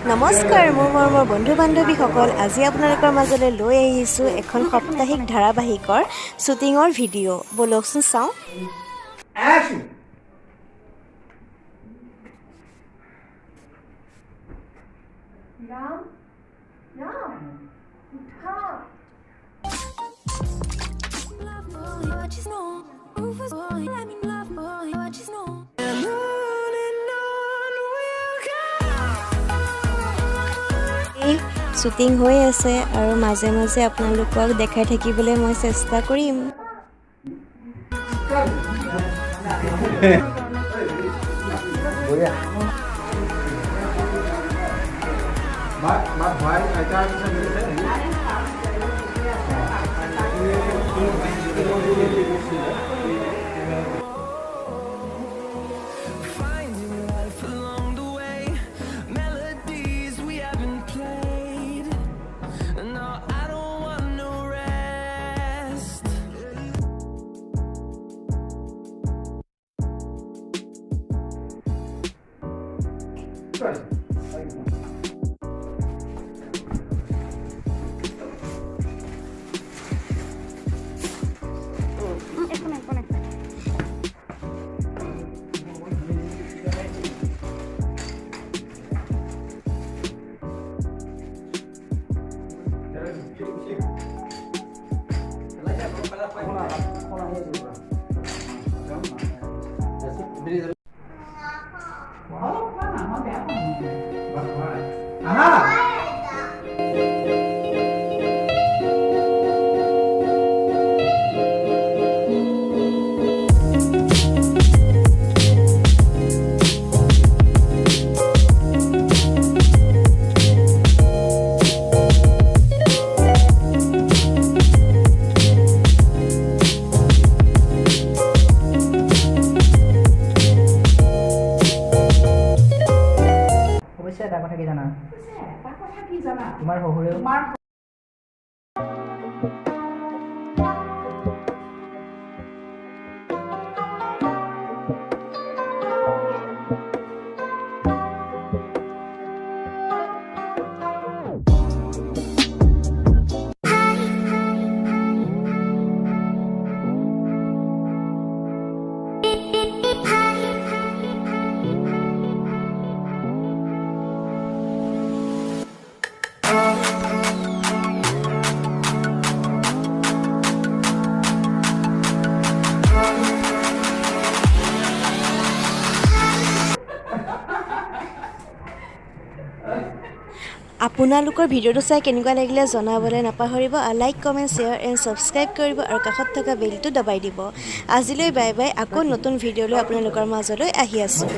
নমস্কাৰ মোৰ মৰমৰ বন্ধু বান্ধৱীসকল, আজি আপোনালোকৰ মাজলৈ লৈ আহিছোঁ এখন সাপ্তাহিক ধাৰাবাহিকৰ শ্বুটিঙৰ ভিডিঅ'। বলকচোন চাওঁ। শ্বুটিং হৈ আছে আৰু মাজে মাজে আপোনালোকক দেখাই থাকিবলৈ মই চেষ্টা কৰিম। এটা কথা কি জানা তোমাৰ শহুৰে আপোনালোকৰ ভিডিঅ'টো চাই কেনেকুৱা লাগিলে জনাবলৈ নাপাহৰিব। Like, comment, share and subscribe কৰিব আৰু কাষত থকা বেলটো দবাই দিব। আজিলৈ বাই বাই। আকৌ নতুন ভিডিঅ' লৈ আপোনালোকৰ মাজলৈ আহি আছোঁ।